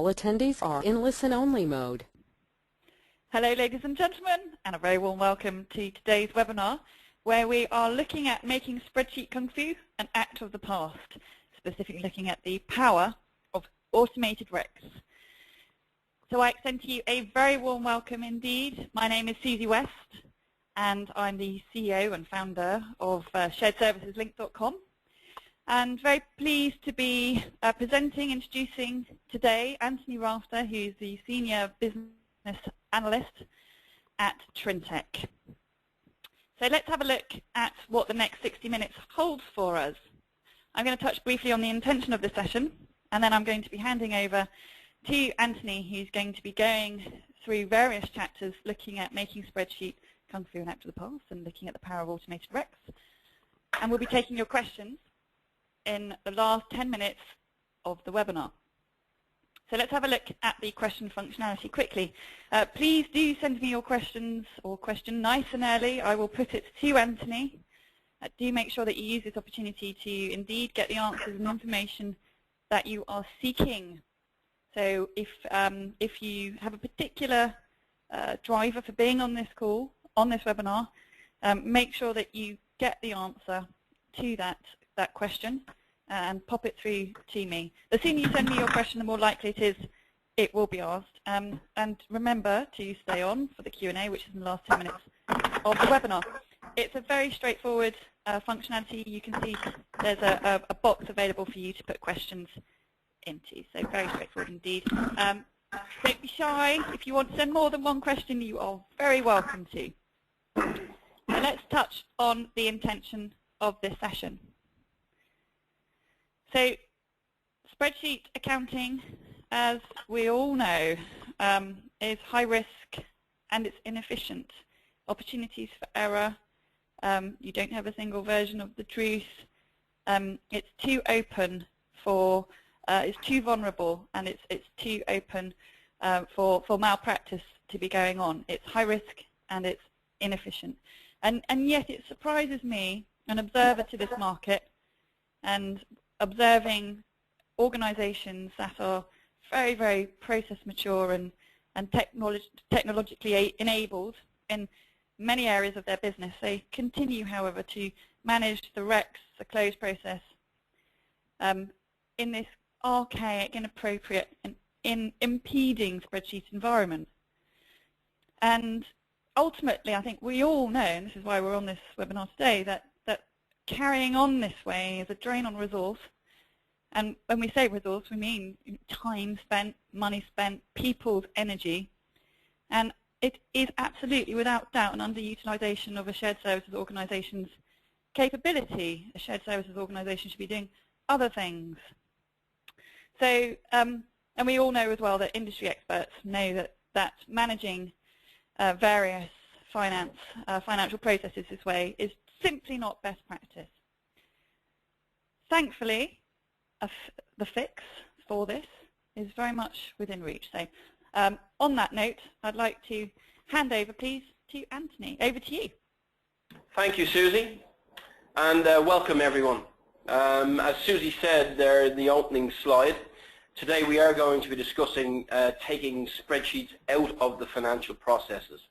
All attendees are in listen-only mode. Hello ladies and gentlemen, and a very warm welcome to today's webinar where we are looking at making spreadsheet kung fu an act of the past, specifically looking at the power of automated recs. So I extend to you a very warm welcome indeed. My name is Susie West and I'm the CEO and founder of sharedserviceslink.com. And very pleased to be introducing today Anthony Rafter, who's the Senior Business Analyst at Trintech. So let's have a look at what the next 60 minutes holds for us. I'm going to touch briefly on the intention of the session, and then I'm going to be handing over to Anthony, who's going to be going through various chapters looking at making spreadsheet kung fu an act of the past and looking at the power of automated recs. And we'll be taking your questions in the last 10 minutes of the webinar. So let's have a look at the question functionality quickly. Please do send me your questions or question nice and early. I will put it to Anthony. Do make sure that you use this opportunity to indeed get the answers and information that you are seeking. So if you have a particular driver for being on this call, on this webinar, make sure that you get the answer to that question and pop it through to me. The sooner you send me your question, the more likely it is it will be asked. And remember to stay on for the Q&A, which is in the last 10 minutes of the webinar. It's a very straightforward functionality. You can see there's a box available for you to put questions into. So very straightforward indeed. Don't be shy. If you want to send more than one question, you are very welcome to. So let's touch on the intention of this session. So spreadsheet accounting, as we all know, is high risk and it's inefficient. Opportunities for error. You don't have a single version of the truth. It's too open for, it's too vulnerable, and it's too open for malpractice to be going on. It's high risk and it's inefficient. And yet it surprises me, an observer to this market, and observing organizations that are very, very process mature and technologically enabled in many areas of their business. They continue, however, to manage the recs, the close process, in this archaic, inappropriate, and impeding spreadsheet environment. And ultimately, I think we all know, and this is why we're on this webinar today, that carrying on this way is a drain on resource. And when we say resource, we mean time spent, money spent, people's energy. And it is absolutely, without doubt, an underutilization of a shared services organization's capability. A shared services organization should be doing other things. So, and we all know as well that industry experts know that managing various financial processes this way is simply not best practice. Thankfully, the fix for this is very much within reach. So on that note, I'd like to hand over, please, to Anthony. Over to you. Thank you, Susie, and welcome everyone. As Susie said there in the opening slide, today we are going to be discussing taking spreadsheets out of the financial processes.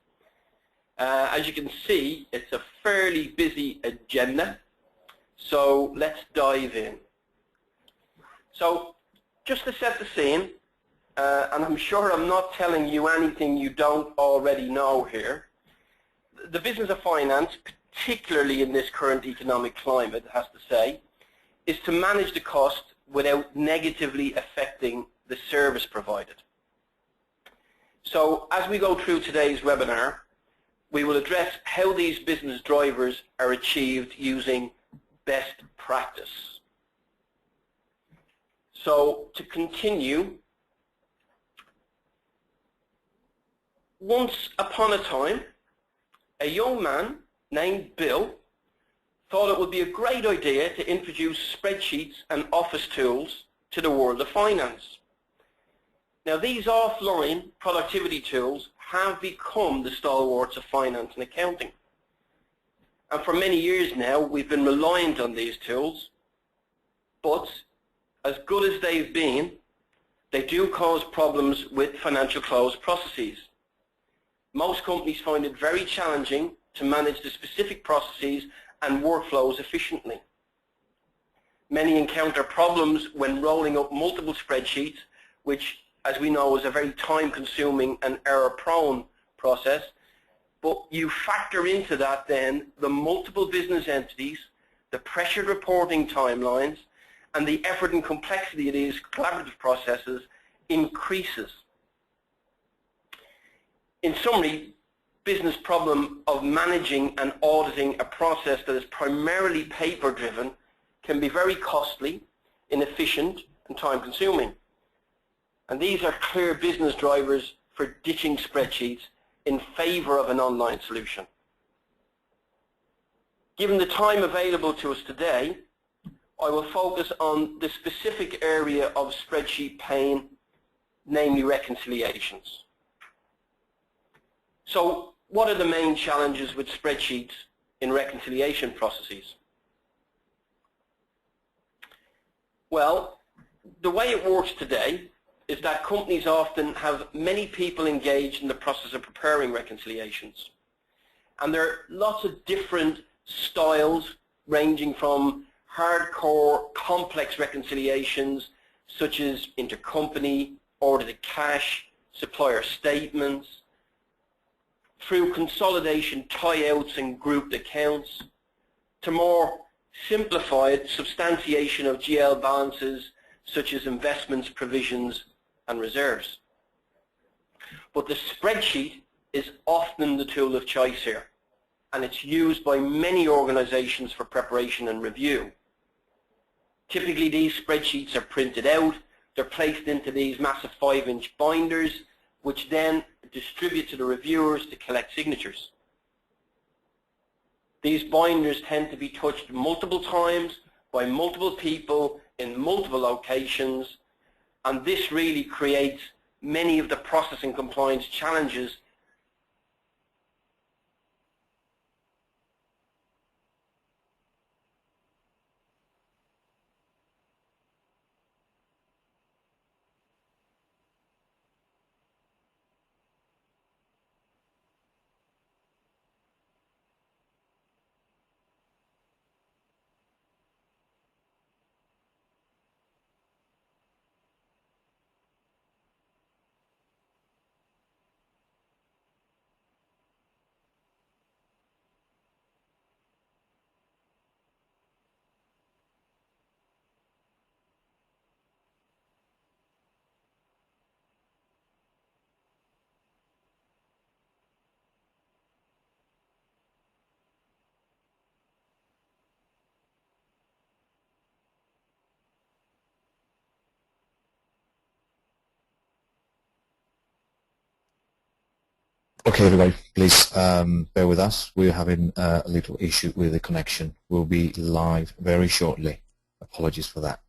As you can see, it's a fairly busy agenda, so let's dive in. So just to set the scene, and I'm sure I'm not telling you anything you don't already know here, the business of finance, particularly in this current economic climate, has to say, is to manage the cost without negatively affecting the service provided. So as we go through today's webinar, we will address how these business drivers are achieved using best practice. So to continue, once upon a time, a young man named Bill thought it would be a great idea to introduce spreadsheets and office tools to the world of finance. Now, these offline productivity tools have become the stalwarts of finance and accounting. And for many years now, we've been reliant on these tools, but as good as they've been, they do cause problems with financial close processes. Most companies find it very challenging to manage the specific processes and workflows efficiently. Many encounter problems when rolling up multiple spreadsheets, which, as we know, is a very time-consuming and error-prone process. But you factor into that then the multiple business entities, the pressured reporting timelines, and the effort and complexity of these collaborative processes increases. In summary, business problem of managing and auditing a process that is primarily paper-driven can be very costly, inefficient, and time-consuming. And these are clear business drivers for ditching spreadsheets in favor of an online solution. Given the time available to us today, I will focus on the specific area of spreadsheet pain, namely reconciliations. So, what are the main challenges with spreadsheets in reconciliation processes? Well, the way it works today is that companies often have many people engaged in the process of preparing reconciliations. And there are lots of different styles ranging from hardcore, complex reconciliations such as intercompany, order to cash, supplier statements, through consolidation tie-outs and grouped accounts, to more simplified substantiation of GL balances such as investments, provisions, and reserves. But the spreadsheet is often the tool of choice here, and it's used by many organizations for preparation and review. Typically these spreadsheets are printed out, they're placed into these massive 5-inch binders, which then distribute to the reviewers to collect signatures. These binders tend to be touched multiple times by multiple people in multiple locations, and this really creates many of the process and compliance challenges. Okay, everybody, please bear with us. We're having a little issue with the connection. We'll be live very shortly. Apologies for that.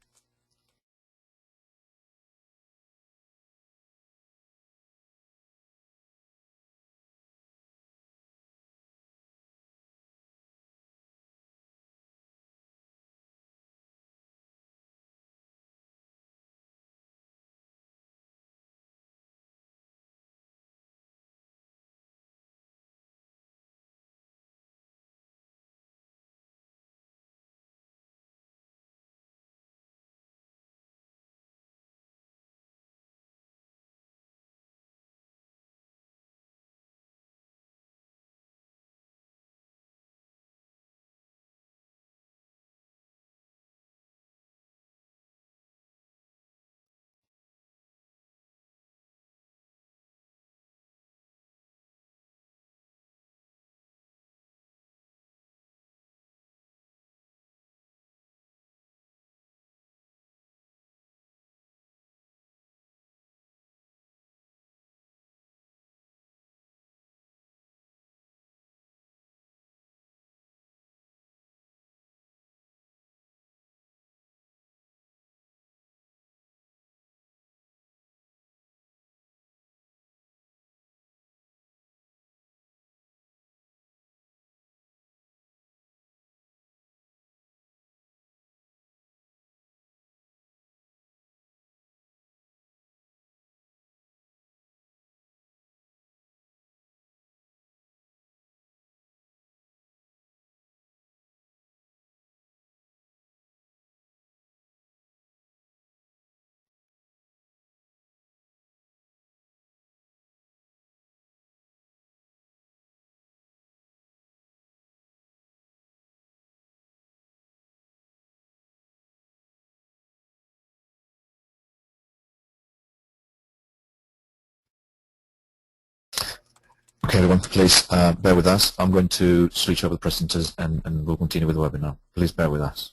Okay, everyone, please bear with us. I'm going to switch over the presenters and we'll continue with the webinar. Please bear with us.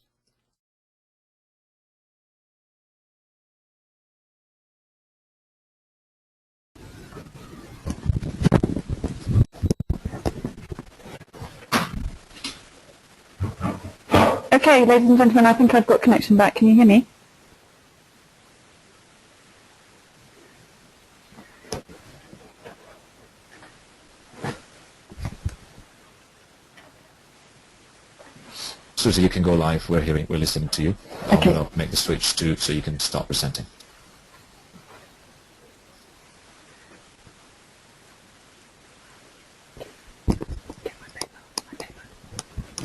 Okay, ladies and gentlemen, I think I've got connection back. Can you hear me? Susie, you can go live. We're listening to you. Okay. I'll make the switch so you can start presenting.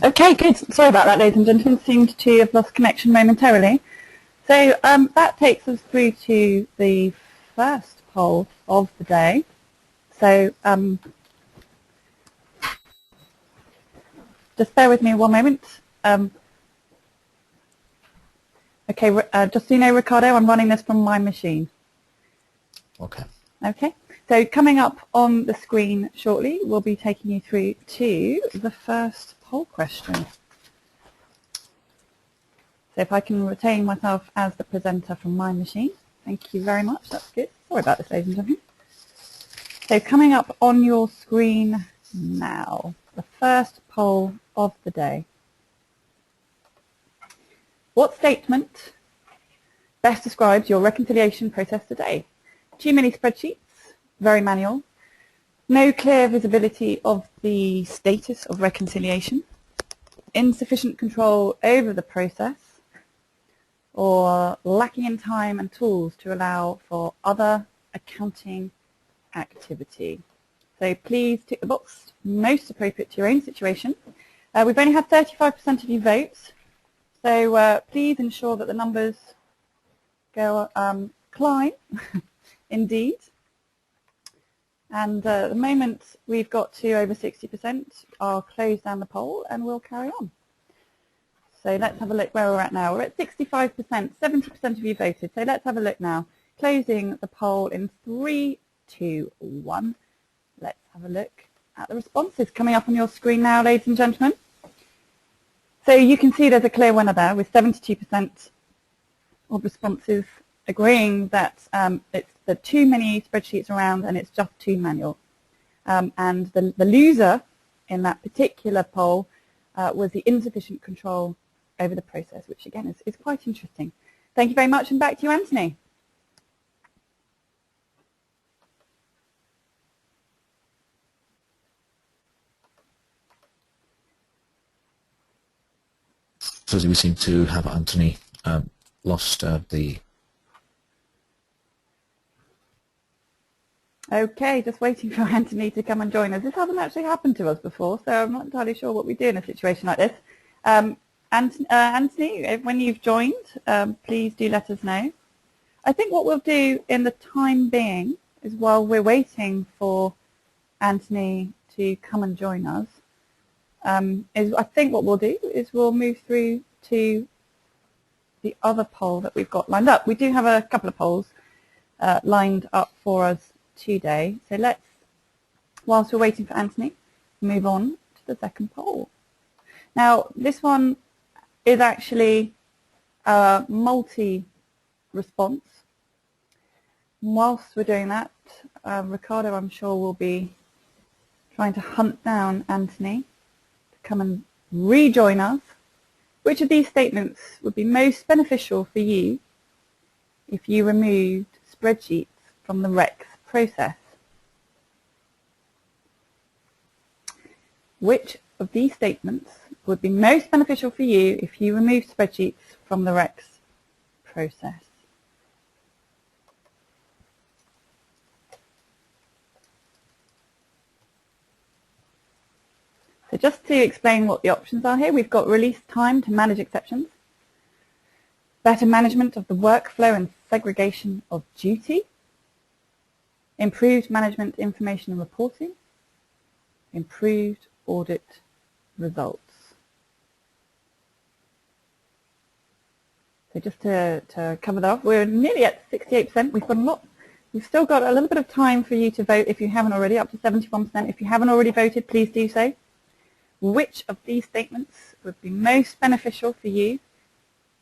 Okay, good. Sorry about that, ladies and gentlemen. Seemed to have lost connection momentarily. So that takes us through to the first poll of the day. So just bear with me one moment. Okay, just so you know, Ricardo, I'm running this from my machine. Okay. Okay, so coming up on the screen shortly, we'll be taking you through to the first poll question. So if I can retain myself as the presenter from my machine, thank you very much, that's good. Sorry about this, ladies and gentlemen. So coming up on your screen now, the first poll of the day. What statement best describes your reconciliation process today? Too many spreadsheets, very manual, no clear visibility of the status of reconciliation, insufficient control over the process, or lacking in time and tools to allow for other accounting activity. So please tick the box most appropriate to your own situation. We've only had 35% of you vote, so please ensure that the numbers go climb indeed. And at the moment we've got to over 60%. I'll close down the poll and we'll carry on. So let's have a look where we're at now. We're at 65%, 70% of you voted. So let's have a look now. Closing the poll in 3, 2, 1. Let's have a look at the responses coming up on your screen now, ladies and gentlemen. So you can see there's a clear winner there with 72% of responses agreeing that there are too many spreadsheets around and it's just too manual. And the loser in that particular poll was the insufficient control over the process, which again is quite interesting. Thank you very much, and back to you, Anthony. Susie, we seem to have Anthony lost the... Okay, just waiting for Anthony to come and join us. This hasn't actually happened to us before, so I'm not entirely sure what we do in a situation like this. Anthony, when you've joined, please do let us know. I think what we'll do in the time being is, while we're waiting for Anthony to come and join us, I think what we'll do is we'll move through to the other poll that we've got lined up. We do have a couple of polls lined up for us today. So let's, whilst we're waiting for Anthony, move on to the second poll. Now, this one is actually a multi-response. Whilst we're doing that, Ricardo, I'm sure, will be trying to hunt down Anthony to come and rejoin us. Which of these statements would be most beneficial for you if you removed spreadsheets from the REX process? Which of these statements would be most beneficial for you if you removed spreadsheets from the REX process? So just to explain what the options are here, we've got release time to manage exceptions, better management of the workflow and segregation of duty, improved management information and reporting, improved audit results. So just to cover that off, we're nearly at 68%. We've got a lot We've still got a little bit of time for you to vote if you haven't already, up to 71%. If you haven't already voted, please do so. Which of these statements would be most beneficial for you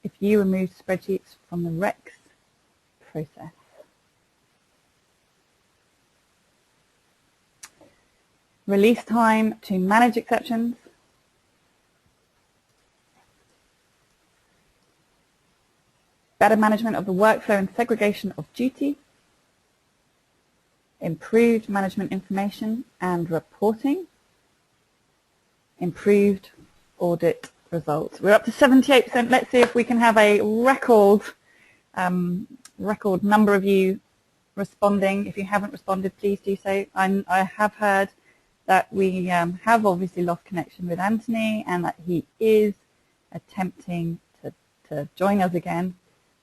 if you removed spreadsheets from the REX process? Release time to manage exceptions, better management of the workflow and segregation of duty, improved management information and reporting, improved audit results. We're up to 78%. Let's see if we can have a record number of you responding. If you haven't responded, please do so. I have heard that we have obviously lost connection with Anthony and that he is attempting to join us again.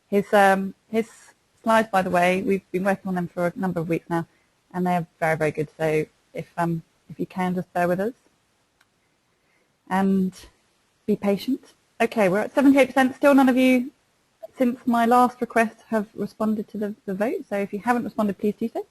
His slides, by the way, we've been working on them for a number of weeks now, and they are very, very good. So if you can, just bear with us and be patient. Okay, we're at 78%. Still none of you, since my last request, have responded to the vote. So if you haven't responded, please do so.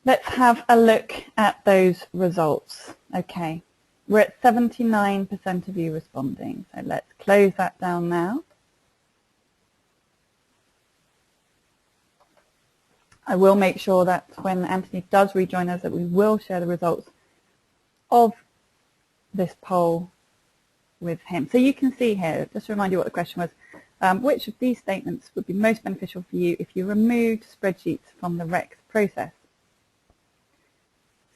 Let's have a look at those results. Okay, we're at 79% of you responding. So let's close that down now. I will make sure that when Anthony does rejoin us that we will share the results of this poll with him. So you can see here, just to remind you what the question was, which of these statements would be most beneficial for you if you removed spreadsheets from the REX process?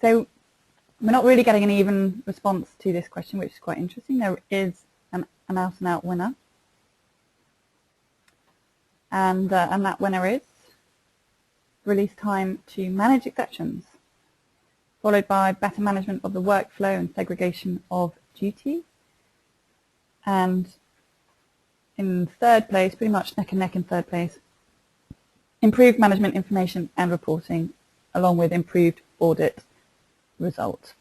So we're not really getting an even response to this question, which is quite interesting. There is an out-and-out winner. And that winner is release time to manage exceptions, followed by better management of the workflow and segregation of duty. And in third place, pretty much neck and neck in third place, improved management information and reporting, along with improved audit results.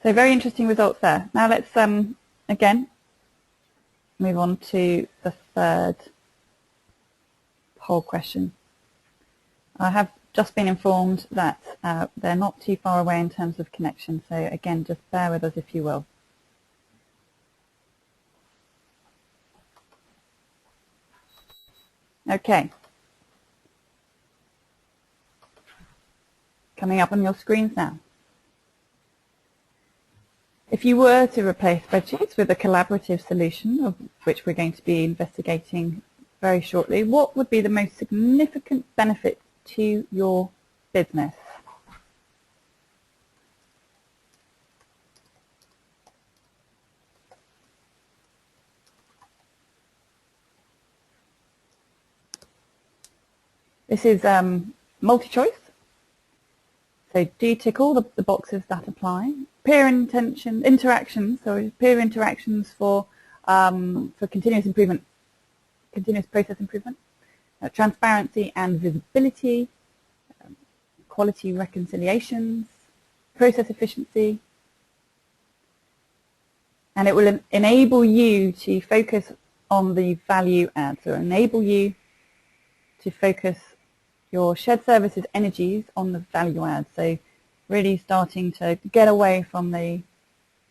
So very interesting results there. Now let's again move on to the third poll question. I have just been informed that they're not too far away in terms of connection, so again just bear with us if you will. Okay. Coming up on your screens now. If you were to replace spreadsheets with a collaborative solution, of which we're going to be investigating very shortly, what would be the most significant benefit to your business? This is multi-choice. So do tick all the boxes that apply. Peer interactions, so peer interactions for continuous improvement, continuous process improvement, transparency and visibility, quality reconciliations, process efficiency, and it will enable you to focus on the value add, so enable you to focus your shared services energies on the value add. So really starting to get away from the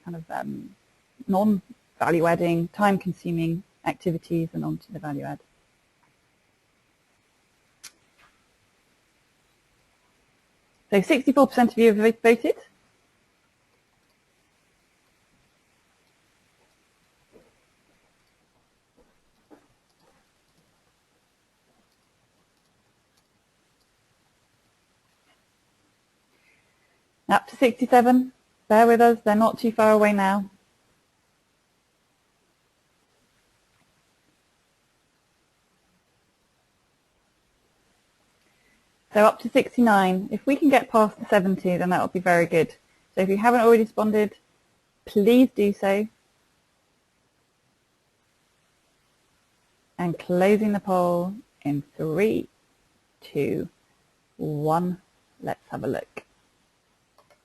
kind of non-value adding, time-consuming activities and onto the value add. So 64% of you have voted. Up to 67. Bear with us, they're not too far away now. So up to 69. If we can get past the 70, then that would be very good. So if you haven't already responded, please do so. And closing the poll in 3, 2, 1. Let's have a look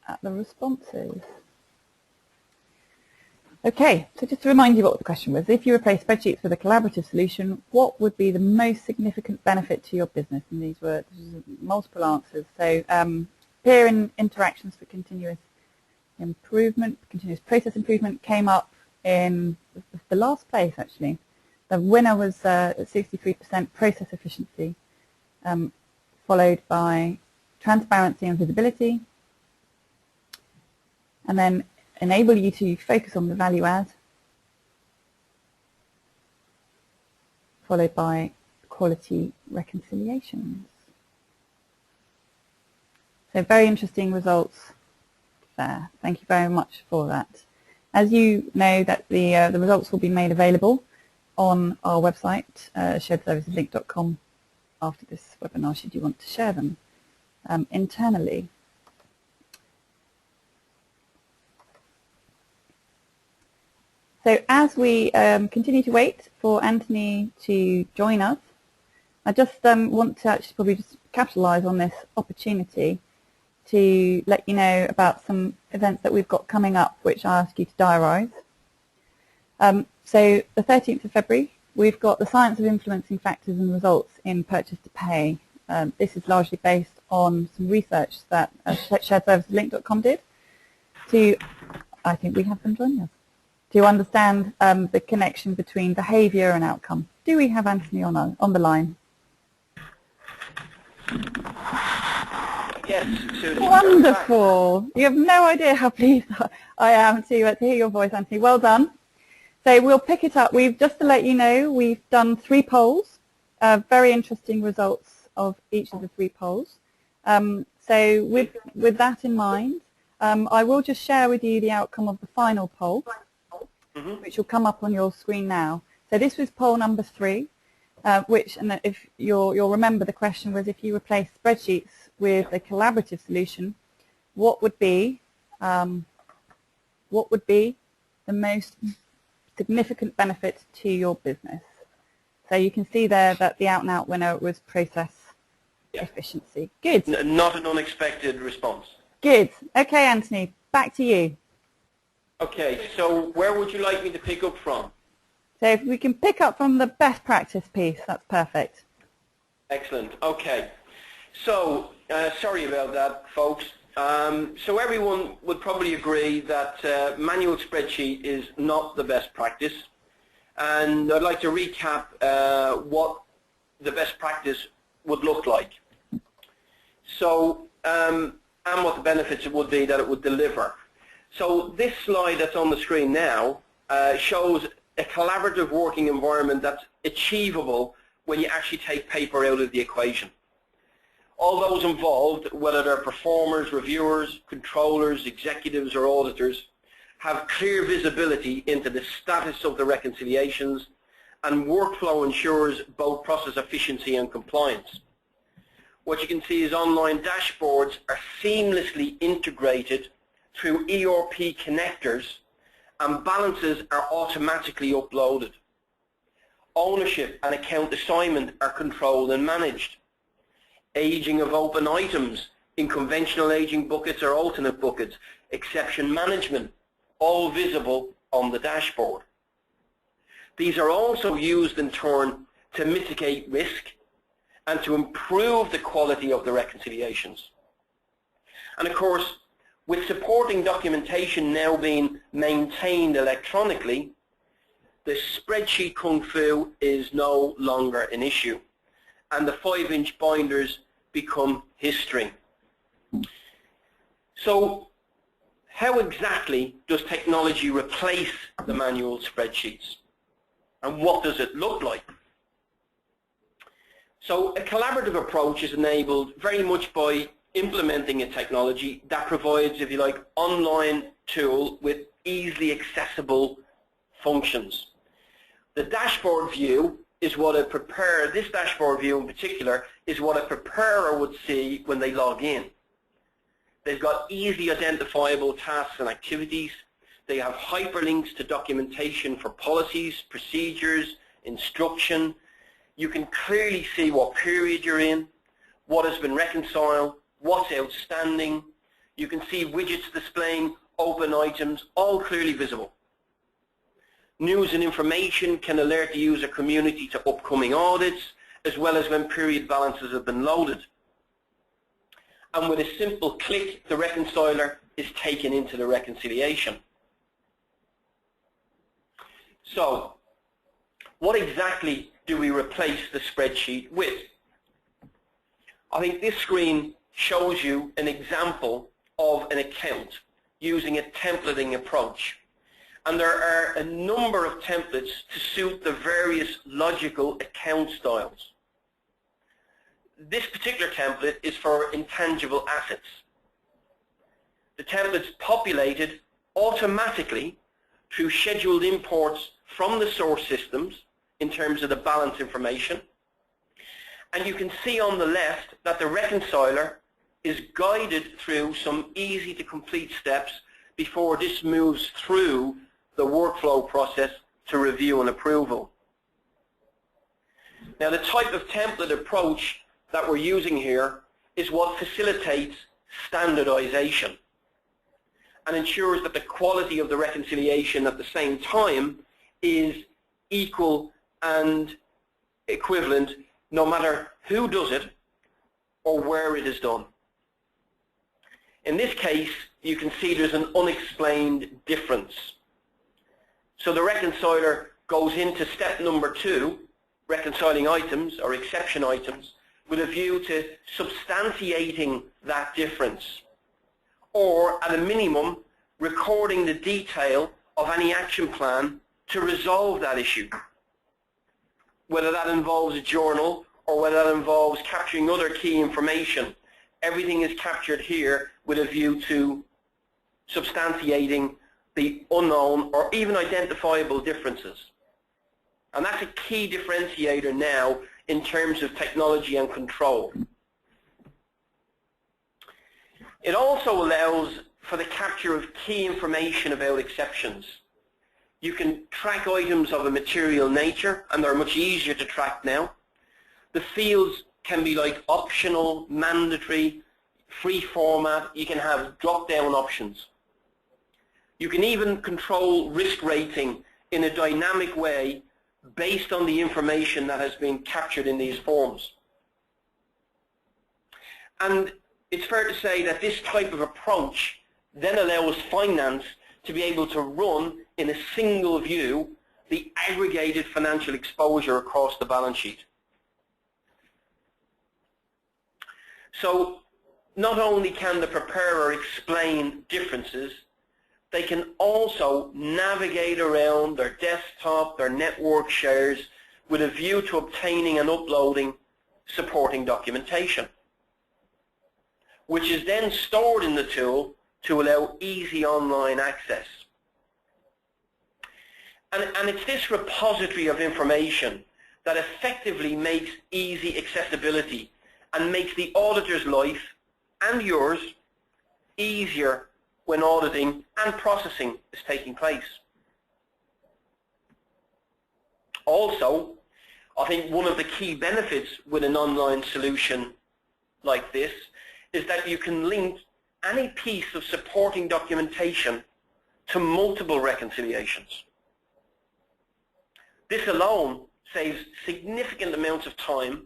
at the responses. Okay, so just to remind you what the question was, if you replace spreadsheets with a collaborative solution, what would be the most significant benefit to your business? And these were multiple answers. So peer interactions for continuous improvement, continuous process improvement came up in the last place, actually. The winner was 63% process efficiency, followed by transparency and visibility, and then enable you to focus on the value add, followed by quality reconciliations. So very interesting results there. Thank you very much for that. As you know, that the results will be made available on our website, sharedserviceslink.com, after this webinar, should you want to share them internally. So as we continue to wait for Anthony to join us, I just want to actually probably just capitalise on this opportunity to let you know about some events that we've got coming up, which I ask you to diarise. So the 13th of February, we've got the Science of Influencing Factors and Results in Purchase to Pay. This is largely based on some research that sharedserviceslink.com did to, I think we have them joining us, to understand the connection between behaviour and outcome. Do we have Anthony on the line? Yes, Susie. Wonderful. You have no idea how pleased I am to hear your voice, Anthony. Well done. So we'll pick it up. Just to let you know, we've done 3 polls, very interesting results of each of the 3 polls. So with that in mind, I will just share with you the outcome of the final poll, which will come up on your screen now. So this was poll number 3, which, and if you'll remember, the question was, if you replace spreadsheets with a collaborative solution, what would be the most significant benefit to your business? So you can see there that the out-and-out winner was process efficiency. Good. Not an unexpected response. Good. Okay, Anthony, back to you. Okay, so where would you like me to pick up from? So if we can pick up from the best practice piece, that's perfect. Excellent. Okay. So, sorry about that, folks. So everyone would probably agree that manual spreadsheet is not the best practice. And I'd like to recap what the best practice would look like. So, and what the benefits it would be that it would deliver. So this slide that's on the screen now shows a collaborative working environment that's achievable when you actually take paper out of the equation. All those involved, whether they're performers, reviewers, controllers, executives or auditors, have clear visibility into the status of the reconciliations, and workflow ensures both process efficiency and compliance. What you can see is online dashboards are seamlessly integrated through ERP connectors, and balances are automatically uploaded. Ownership and account assignment are controlled and managed. Aging of open items in conventional aging buckets or alternate buckets, exception management, all visible on the dashboard. These are also used in turn to mitigate risk and to improve the quality of the reconciliations. And of course, with supporting documentation now being maintained electronically, the spreadsheet kung fu is no longer an issue, and the 5-inch binders become history. So how exactly does technology replace the manual spreadsheets? And what does it look like? So a collaborative approach is enabled very much by implementing a technology that provides, if you like, online tool with easily accessible functions. The dashboard view is what a preparer, this dashboard view in particular, is what a preparer would see when they log in. They've got easily identifiable tasks and activities. They have hyperlinks to documentation for policies, procedures, instruction. You can clearly see what period you're in, what has been reconciled, what's outstanding. You can see widgets displaying open items, all clearly visible. News and information can alert the user community to upcoming audits, as well as when period balances have been loaded. And with a simple click, the reconciler is taken into the reconciliation. So, what exactly do we replace the spreadsheet with? I think this screen shows you an example of an account using a templating approach. And there are a number of templates to suit the various logical account styles. This particular template is for intangible assets. The template's populated automatically through scheduled imports from the source systems in terms of the balance information. And you can see on the left that the reconciler is guided through some easy to complete steps before this moves through the workflow process to review and approval. Now, the type of template approach that we're using here is what facilitates standardization and ensures that the quality of the reconciliation at the same time is equal and equivalent no matter who does it or where it is done. In this case, you can see there's an unexplained difference. So the reconciler goes into step number 2, reconciling items or exception items, with a view to substantiating that difference, or at a minimum, recording the detail of any action plan to resolve that issue. Whether that involves a journal or whether that involves capturing other key information, everything is captured here with a view to substantiating the unknown or even identifiable differences. And that's a key differentiator now in terms of technology and control. It also allows for the capture of key information about exceptions. You can track items of a material nature, and they're much easier to track now. The fields can be like optional, mandatory, free format. You can have drop-down options. You can even control risk rating in a dynamic way based on the information that has been captured in these forms. And it's fair to say that this type of approach then allows finance to be able to run in a single view the aggregated financial exposure across the balance sheet. So not only can the preparer explain differences, they can also navigate around their desktop, their network shares, with a view to obtaining and uploading supporting documentation, which is then stored in the tool to allow easy online access. And it's this repository of information that effectively makes easy accessibility and makes the auditor's life and yours easier when auditing and processing is taking place. Also, I think one of the key benefits with an online solution like this is that you can link any piece of supporting documentation to multiple reconciliations. This alone saves significant amounts of time,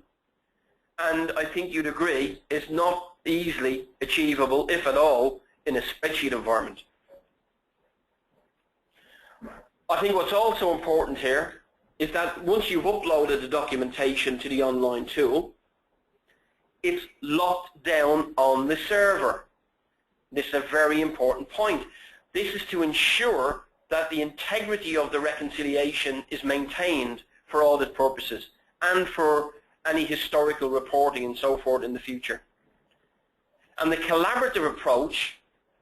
and I think you'd agree is not easily achievable, if at all, in a spreadsheet environment. I think what's also important here is that once you've uploaded the documentation to the online tool, it's locked down on the server. This is a very important point. This is to ensure that the integrity of the reconciliation is maintained for audit purposes and for any historical reporting and so forth in the future. And the collaborative approach,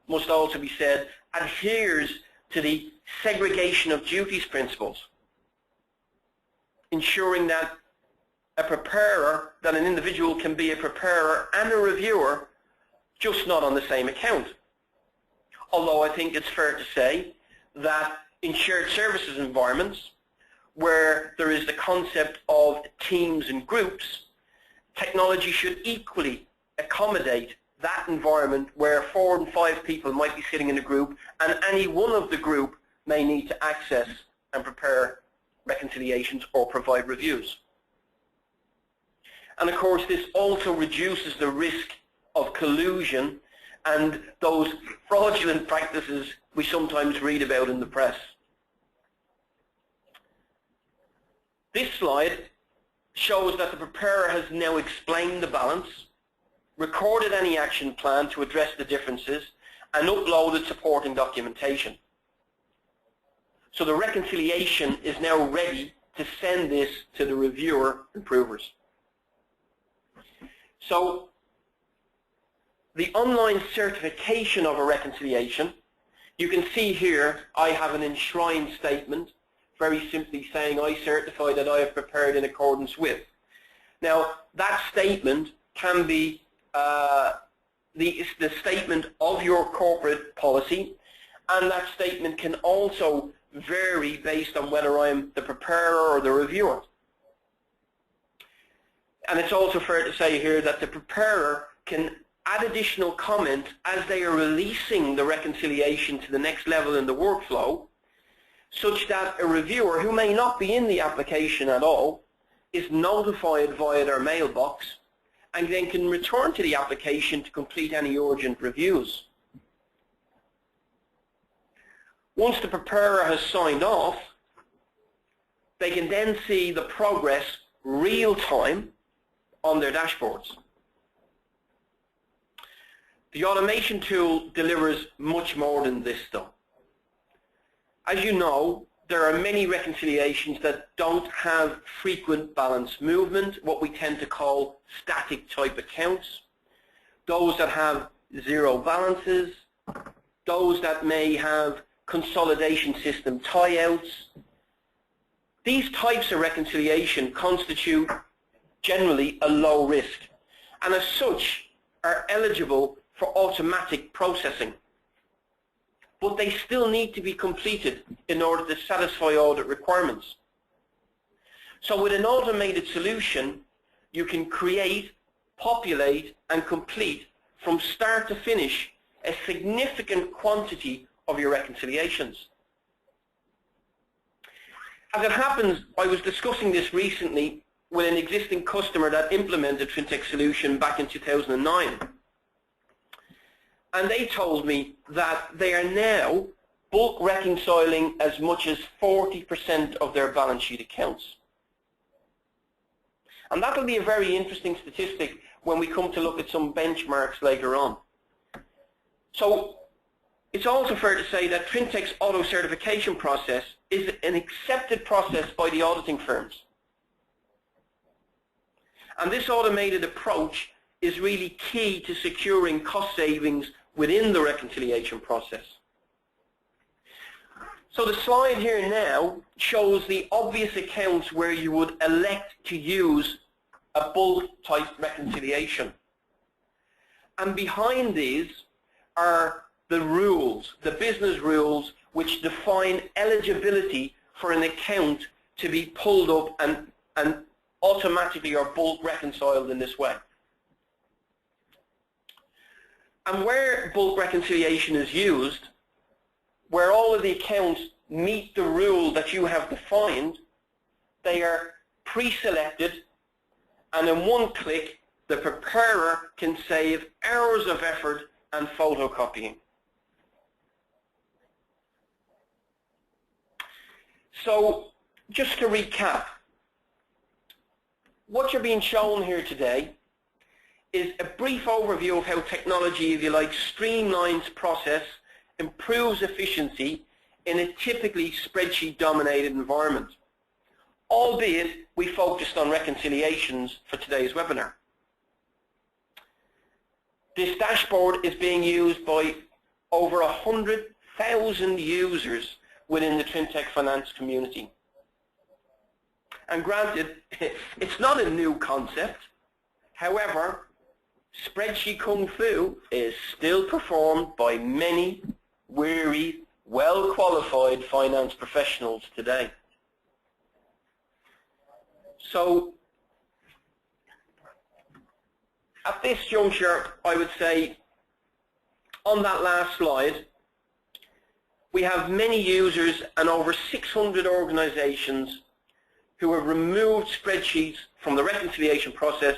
must also be said, adheres to the segregation of duties principles, ensuring that an individual can be a preparer and a reviewer, just not on the same account. Although I think it's fair to say that in shared services environments, where there is the concept of teams and groups, technology should equally accommodate that environment where 4 and 5 people might be sitting in a group, and any one of the group may need to access and prepare reconciliations or provide reviews. And of course, this also reduces the risk of collusion and those fraudulent practices we sometimes read about in the press. This slide shows that the preparer has now explained the balance, recorded any action plan to address the differences, and uploaded supporting documentation. So the reconciliation is now ready to send this to the reviewer and provers. So the online certification of a reconciliation, you can see here I have an enshrined statement, very simply saying I certify that I have prepared in accordance with. Now that statement can be the statement of your corporate policy, and that statement can also vary based on whether I'm the preparer or the reviewer. And it's also fair to say here that the preparer can add additional comment as they are releasing the reconciliation to the next level in the workflow, such that a reviewer who may not be in the application at all is notified via their mailbox and then can return to the application to complete any urgent reviews. Once the preparer has signed off, they can then see the progress real time on their dashboards. The automation tool delivers much more than this though. As you know, there are many reconciliations that don't have frequent balance movement, what we tend to call static type accounts, those that have zero balances, those that may have consolidation system tie-outs. These types of reconciliation constitute generally a low risk, and as such are eligible for automatic processing. But they still need to be completed in order to satisfy audit requirements. So with an automated solution, you can create, populate, and complete from start to finish a significant quantity of your reconciliations. As it happens, I was discussing this recently with an existing customer that implemented Trintech solution back in 2009. And they told me that they are now bulk reconciling as much as 40% of their balance sheet accounts. And that will be a very interesting statistic when we come to look at some benchmarks later on. So it's also fair to say that Trintech's auto certification process is an accepted process by the auditing firms. And this automated approach is really key to securing cost savings within the reconciliation process. So the slide here now shows the obvious accounts where you would elect to use a bulk type reconciliation. And behind these are the rules, the business rules, which define eligibility for an account to be pulled up and automatically or bulk reconciled in this way. And where bulk reconciliation is used, where all of the accounts meet the rule that you have defined, they are pre-selected, and in one click the preparer can save hours of effort and photocopying. So just to recap, what you're being shown here today is a brief overview of how technology, if you like, streamlines process, improves efficiency in a typically spreadsheet-dominated environment, albeit we focused on reconciliations for today's webinar. This dashboard is being used by over 100,000 users within the Trintech finance community. And granted, it's not a new concept. However, spreadsheet kung fu is still performed by many weary, well-qualified finance professionals today. At this juncture, I would say, on that last slide, we have many users and over 600 organizations who have removed spreadsheets from the reconciliation process,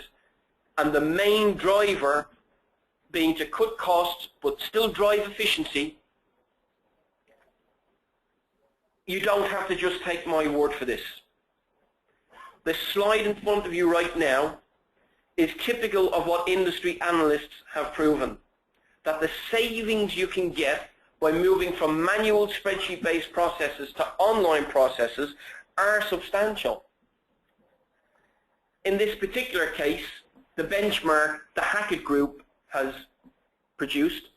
and the main driver being to cut costs but still drive efficiency. You don't have to just take my word for this. The slide in front of you right now is typical of what industry analysts have proven, that the savings you can get by moving from manual spreadsheet-based processes to online processes are substantial. In this particular case, the benchmark the Hackett Group has produced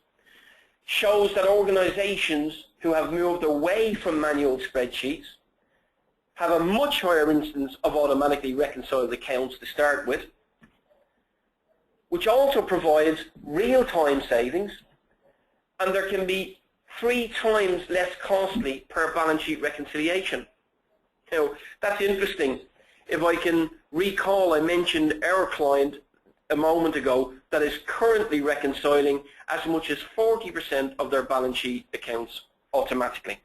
shows that organizations who have moved away from manual spreadsheets have a much higher instance of automatically reconciled accounts to start with, which also provides real-time savings, and there can be 3 times less costly per balance sheet reconciliation. Now, that's interesting. If I can recall, I mentioned our client a moment ago that is currently reconciling as much as 40% of their balance sheet accounts automatically.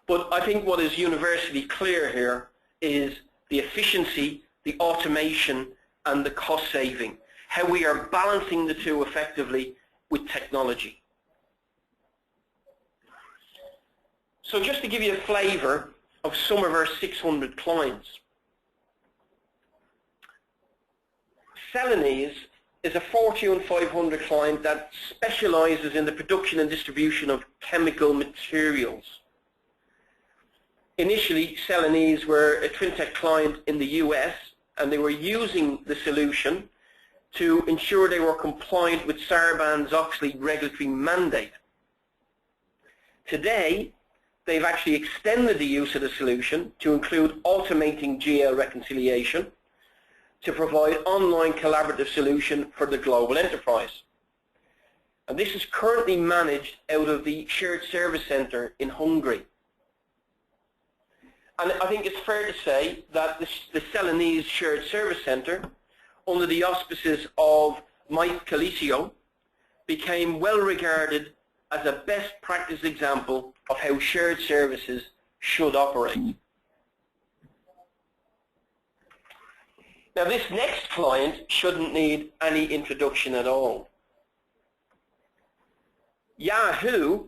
But I think what is universally clear here is the efficiency, the automation, and the cost saving, how we are balancing the two effectively with technology. So just to give you a flavor of some of our 600 clients, Celanese is a Fortune 500 client that specializes in the production and distribution of chemical materials. Initially, Celanese were a Trintech client in the US, and they were using the solution to ensure they were compliant with Sarbanes-Oxley regulatory mandate. Today, they've actually extended the use of the solution to include automating GL reconciliation to provide online collaborative solution for the global enterprise. And this is currently managed out of the Shared Service Center in Hungary. And I think it's fair to say that the Celanese Shared Service Center, under the auspices of Mike Calicio, became well regarded as a best practice example of how shared services should operate. Now, this next client shouldn't need any introduction at all. Yahoo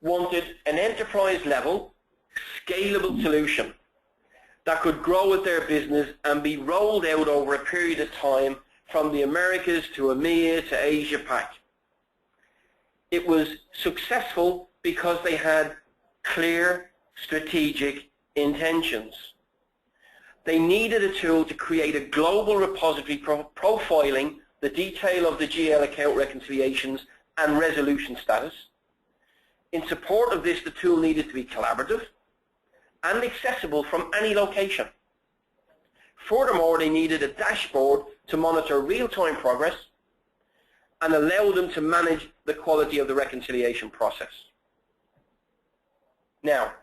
wanted an enterprise-level, scalable solution that could grow with their business and be rolled out over a period of time from the Americas to EMEA to Asia Pac. It was successful because they had clear strategic intentions. They needed a tool to create a global repository profiling the detail of the GL account reconciliations and resolution status. In support of this, the tool needed to be collaborative and accessible from any location. Furthermore, they needed a dashboard to monitor real-time progress and allow them to manage the quality of the reconciliation process. Now,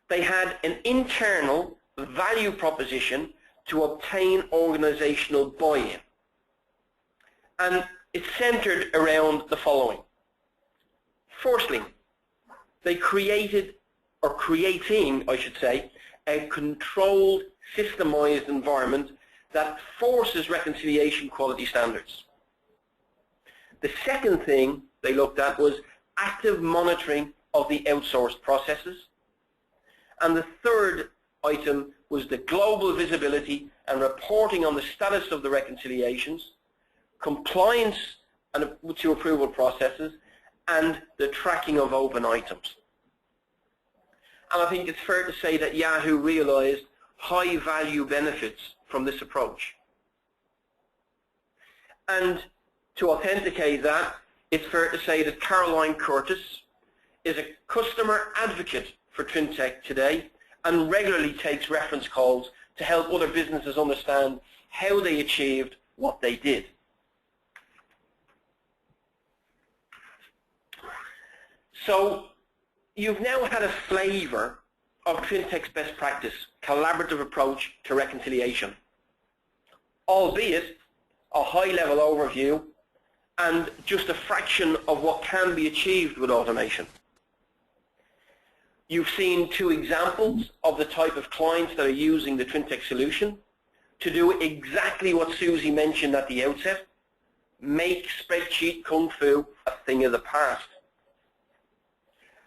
they had an internal value proposition to obtain organizational buy-in. And it's centered around the following. Firstly, they creating, I should say, a controlled, systemized environment that forces reconciliation quality standards. The second thing they looked at was active monitoring of the outsourced processes. And the third item was the global visibility and reporting on the status of the reconciliations, compliance to approval processes, and the tracking of open items. And I think it's fair to say that Yahoo realized high value benefits from this approach. And to authenticate that, it's fair to say that Caroline Curtis is a customer advocate for Trintech today and regularly takes reference calls to help other businesses understand how they achieved what they did. So you've now had a flavor of Trintech's best practice, collaborative approach to reconciliation. albeit a high-level overview and just a fraction of what can be achieved with automation. You've seen two examples of the type of clients that are using the Trintech solution to do exactly what Susie mentioned at the outset, make spreadsheet kung fu a thing of the past.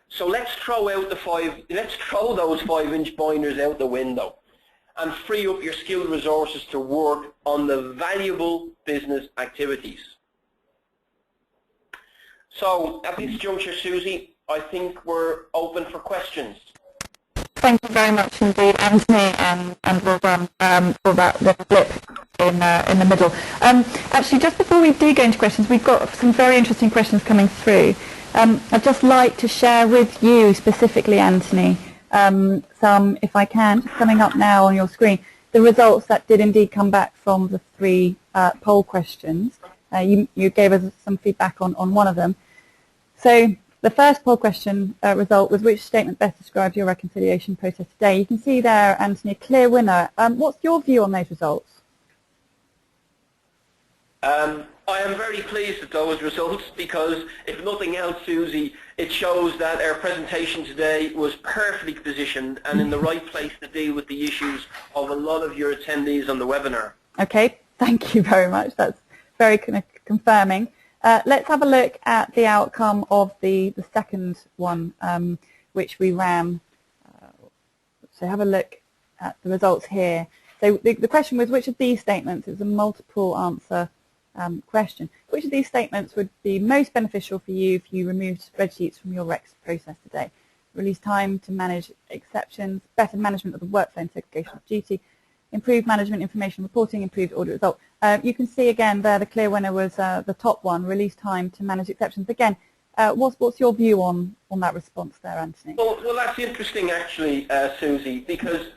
So let's throw those 5-inch binders out the window and free up your skilled resources to work on the valuable business activities. So at this juncture, Susie, I think we're open for questions. Thank you very much indeed, Anthony, and well done for that little blip in the middle. Actually, just before we do go into questions, we've got some very interesting questions coming through. I'd just like to share with you specifically, Anthony, some, if I can, just coming up now on your screen, the results that did indeed come back from the 3 poll questions. You gave us some feedback on one of them. So the first poll question result was, which statement best describes your reconciliation process today? You can see there, Anthony, a clear winner. What's your view on those results? I am very pleased with those results because, if nothing else, Susie, it shows that our presentation today was perfectly positioned and in the right place to deal with the issues of a lot of your attendees on the webinar. Okay, thank you very much. That's very confirming. Let's have a look at the outcome of the second one, which we ran. So have a look at the results here. So the question was, which of these statements, it's a multiple answer question, which of these statements would be most beneficial for you if you removed spreadsheets from your REX process today? Release time to manage exceptions, better management of the workflow and segregation of duty, improved management information reporting, improved audit result. You can see again there the clear winner was the top one, release time to manage exceptions. Again, what's your view on that response there, Anthony? Well, that's interesting actually, Susie, because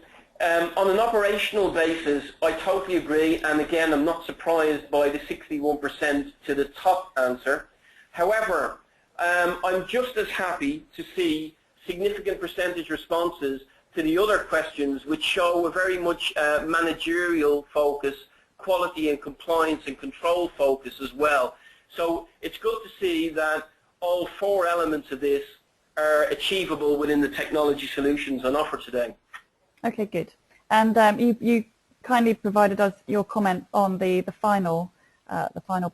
on an operational basis, I totally agree, and again, I'm not surprised by the 61% to the top answer. However, I'm just as happy to see significant percentage responses to the other questions, which show a very much managerial focus, quality and compliance and control focus as well. So it's good to see that all 4 elements of this are achievable within the technology solutions on offer today. Okay, good. And you kindly provided us your comment on the final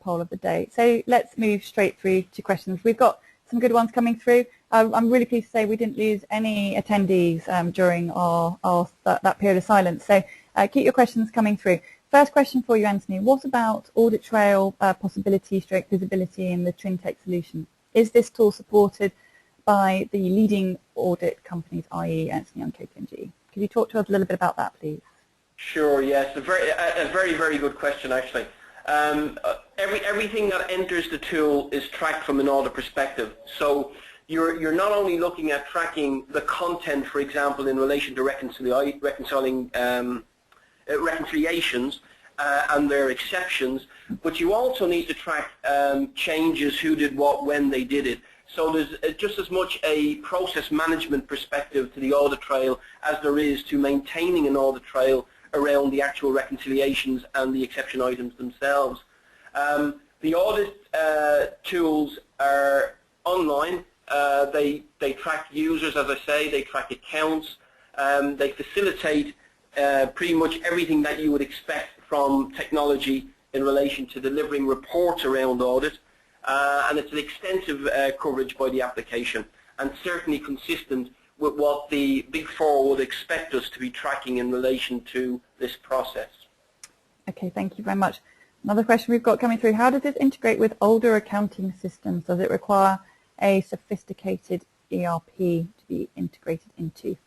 poll of the day. So let's move straight through to questions. We've got some good ones coming through. I'm really pleased to say we didn't lose any attendees during that period of silence. So keep your questions coming through. First question for you, Anthony. What about audit trail possibility / visibility in the Trintech solution? Is this tool supported by the leading audit companies, i.e. Ernst & Young, KPMG? Could you talk to us a little bit about that, please? Sure, yes. A very, very good question, actually. Everything that enters the tool is tracked from an audit perspective. So you're not only looking at tracking the content, for example, in relation to reconciling reconciliations and their exceptions, but you also need to track changes, who did what, when they did it. So there's just as much a process management perspective to the audit trail as there is to maintaining an audit trail around the actual reconciliations and the exception items themselves. The audit tools are online. They track users, as I say, they track accounts, they facilitate pretty much everything that you would expect from technology in relation to delivering reports around audit. And it's an extensive coverage by the application and certainly consistent with what the Big Four would expect us to be tracking in relation to this process. Okay, thank you very much. Another question we've got coming through, how does it integrate with older accounting systems? Does it require a sophisticated ERP to be integrated into?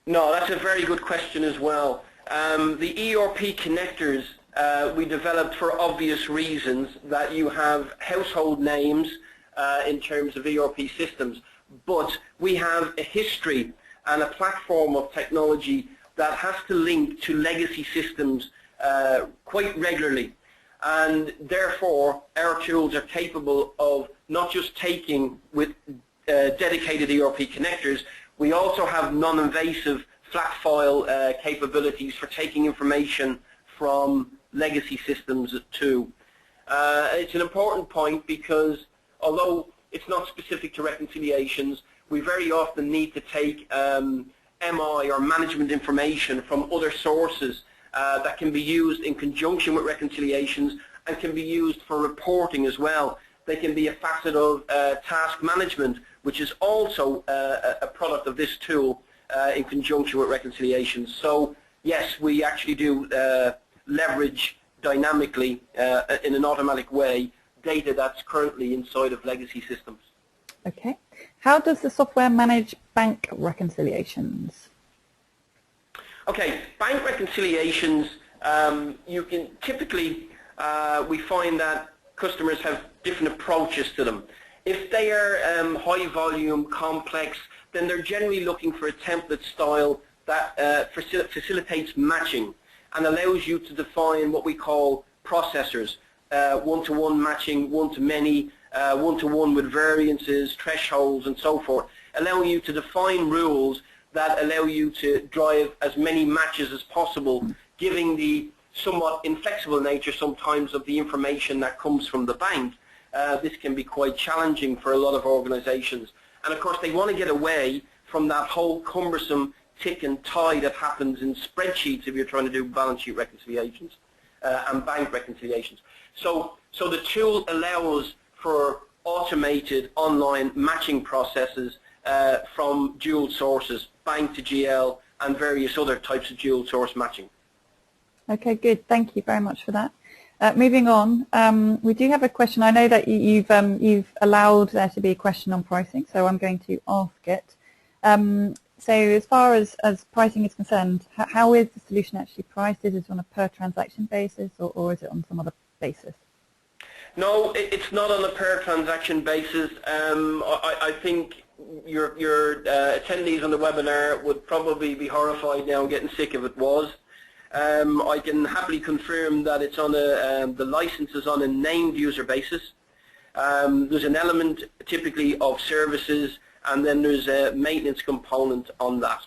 No, that's a very good question as well. The ERP connectors we developed for obvious reasons, that you have household names in terms of ERP systems, but we have a history and a platform of technology that has to link to legacy systems quite regularly, and therefore our tools are capable of not just taking with dedicated ERP connectors, we also have non-invasive flat file capabilities for taking information from legacy systems too. It's an important point because although it's not specific to reconciliations, we very often need to take MI or management information from other sources that can be used in conjunction with reconciliations and can be used for reporting as well. They can be a facet of task management, which is also a product of this tool in conjunction with reconciliations. So yes, we actually do leverage dynamically in an automatic way data that's currently inside of legacy systems. Okay. How does the software manage bank reconciliations? Okay, bank reconciliations, you can typically, we find that customers have different approaches to them. If they are high volume, complex, then they're generally looking for a template style that facilitates matching and allows you to define what we call processors, one-to-one matching, one-to-many, one-to-one with variances, thresholds and so forth, allowing you to define rules that allow you to drive as many matches as possible, giving the somewhat inflexible nature sometimes of the information that comes from the bank. This can be quite challenging for a lot of organizations. And of course they want to get away from that whole cumbersome tick and tie that happens in spreadsheets if you're trying to do balance sheet reconciliations and bank reconciliations. So the tool allows for automated online matching processes from dual sources, bank to GL and various other types of dual source matching. Okay, good. Thank you very much for that. Moving on, we do have a question. I know that you've allowed there to be a question on pricing, so I'm going to ask it. So as far as pricing is concerned, how is the solution actually priced? Is it on a per transaction basis or is it on some other basis? No, it's not on a per transaction basis. I think your attendees on the webinar would probably be horrified now and getting sick if it was. I can happily confirm that it's on the license is on a named user basis. There's an element typically of services and then there's a maintenance component on that.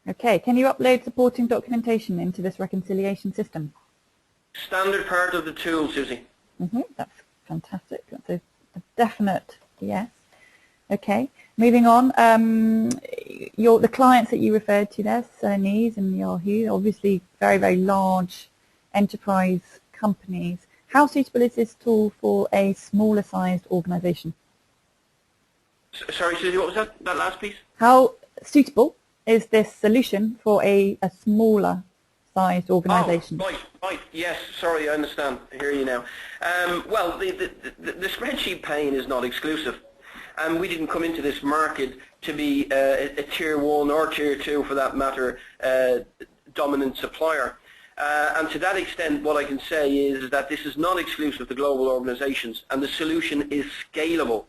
Okay, can you upload supporting documentation into this reconciliation system? Standard part of the tool, Susie. That's fantastic. That's a definite yes. Okay, moving on. The clients that you referred to there, Celanese and Yahoo, obviously very, very large enterprise companies. How suitable is this tool for a smaller sized organization? Sorry, Susie, what was that last piece? How suitable is this solution for a smaller sized organization? Oh, right, yes, sorry, I understand. I hear you now. Well, the spreadsheet pane is not exclusive. And we didn't come into this market to be a tier 1 or tier 2, for that matter, dominant supplier. And to that extent, what I can say is that this is not exclusive to global organizations, and the solution is scalable.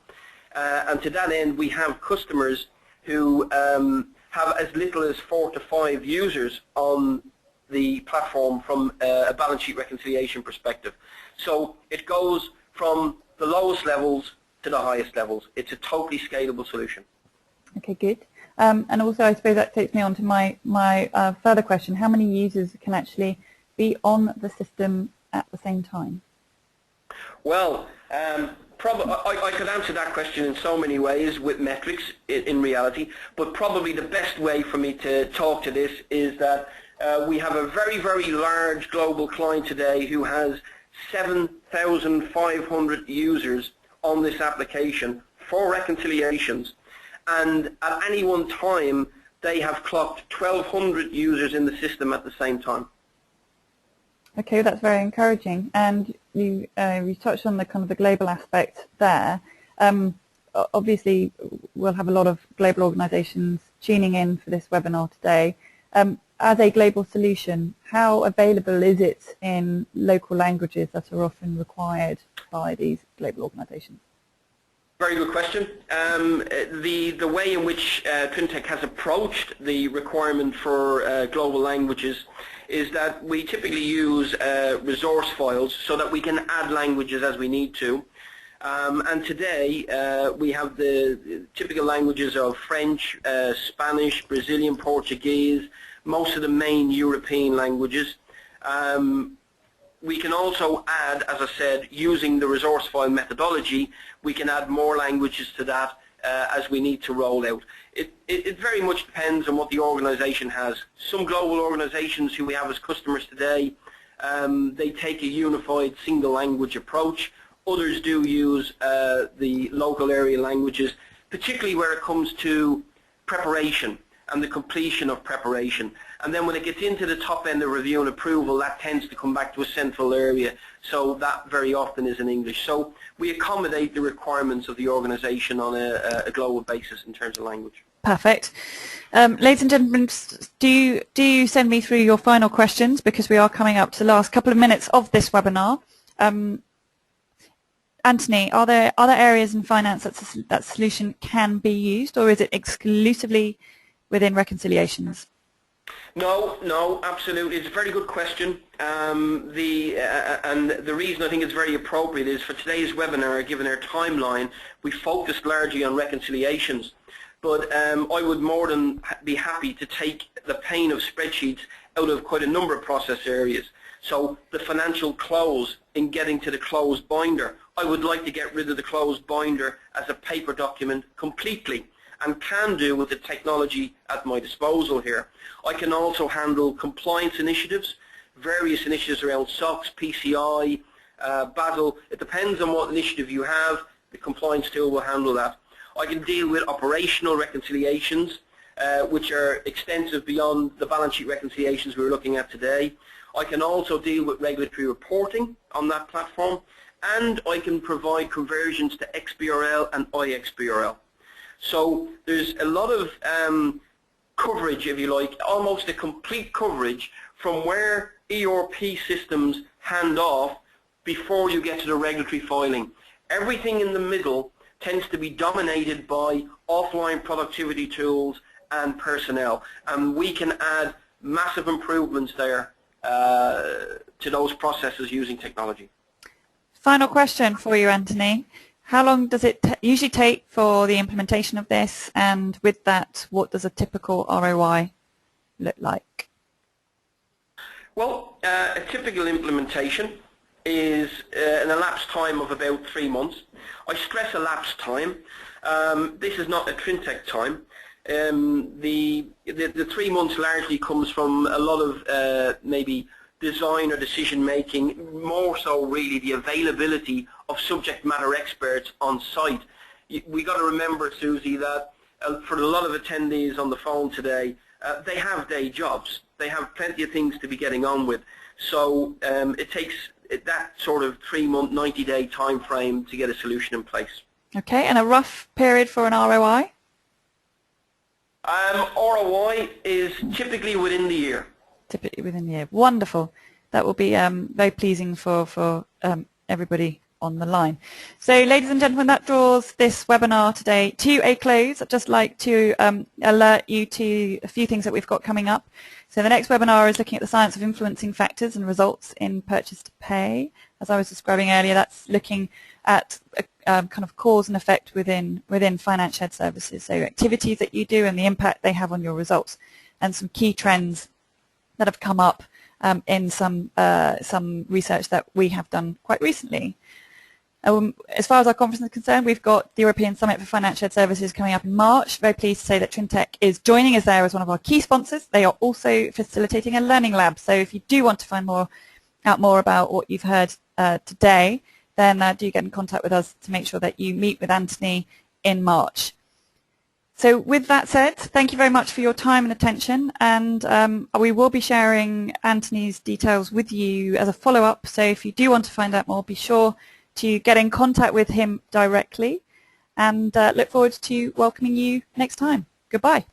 And to that end, we have customers who have as little as 4 to 5 users on the platform from a balance sheet reconciliation perspective. So it goes from the lowest levels to the highest levels. It's a totally scalable solution. Okay, good. And also, I suppose that takes me on to my further question. How many users can actually be on the system at the same time? Well, I could answer that question in so many ways with metrics in reality, but probably the best way for me to talk to this is that we have a very, very large global client today who has 7,500 users on this application for reconciliations, and at any one time they have clocked 1,200 users in the system at the same time. Okay, that's very encouraging. And you touched on the kind of the global aspect there. Obviously, we'll have a lot of global organisations tuning in for this webinar today. As a global solution, how available is it in local languages that are often required by these global organisations? Very good question. The way in which Twintech has approached the requirement for global languages is that we typically use resource files so that we can add languages as we need to. And today we have the typical languages of French, Spanish, Brazilian Portuguese, most of the main European languages. we can also add, as I said, using the resource file methodology, we can add more languages to that as we need to roll out. It very much depends on what the organization has. Some global organizations who we have as customers today, they take a unified single language approach. Others do use the local area languages, particularly where it comes to preparation and the completion of preparation. And then when it gets into the top end of review and approval, that tends to come back to a central area. So that very often is in English. So we accommodate the requirements of the organization on a global basis in terms of language. Perfect. Ladies and gentlemen, do you send me through your final questions, because we are coming up to the last couple of minutes of this webinar. Anthony, are there other areas in finance that solution can be used, or is it exclusively within reconciliations? No, absolutely. It's a very good question. And the reason I think it's very appropriate is for today's webinar, given our timeline, we focused largely on reconciliations. But I would more than be happy to take the pain of spreadsheets out of quite a number of process areas. So the financial close in getting to the close binder, I would like to get rid of the close binder as a paper document completely, and can do with the technology at my disposal here. I can also handle compliance initiatives, various initiatives around SOX, PCI, Basel. It depends on what initiative you have. The compliance tool will handle that. I can deal with operational reconciliations, which are extensive beyond the balance sheet reconciliations we're looking at today. I can also deal with regulatory reporting on that platform, and I can provide conversions to XBRL and IXBRL. So there's a lot of coverage, if you like, almost a complete coverage from where ERP systems hand off before you get to the regulatory filing. Everything in the middle tends to be dominated by offline productivity tools and personnel, and we can add massive improvements there to those processes using technology. Final question for you, Anthony. How long does it usually take for the implementation of this, and with that, what does a typical ROI look like? Well, a typical implementation is an elapsed time of about 3 months. I stress elapsed time. This is not a Trintech time. The 3 months largely comes from a lot of maybe design or decision making, more so really the availability of subject matter experts on site. We got to remember, Susie, that for a lot of attendees on the phone today, they have day jobs. They have plenty of things to be getting on with. So it takes that sort of 3 month, 90-day time frame to get a solution in place. Okay, and a rough period for an ROI? ROI is typically within the year. Typically within the year. Wonderful. That will be very pleasing for everybody on the line. So, ladies and gentlemen, that draws this webinar today to a close. I'd just like to alert you to a few things that we've got coming up. So the next webinar is looking at the science of influencing factors and results in purchase to pay. As I was describing earlier, that's looking at kind of cause and effect within finance shared services. So activities that you do and the impact they have on your results, and some key trends that have come up in some research that we have done quite recently. As far as our conference is concerned, we've got the European Summit for Finance Shared Services coming up in March. Very pleased to say that Trintech is joining us there as one of our key sponsors. They are also facilitating a learning lab. So if you do want to find out more about what you've heard today, then do get in contact with us to make sure that you meet with Anthony in March. So with that said, thank you very much for your time and attention, and we will be sharing Anthony's details with you as a follow-up. So if you do want to find out more, be sure to get in contact with him directly, and look forward to welcoming you next time. Goodbye.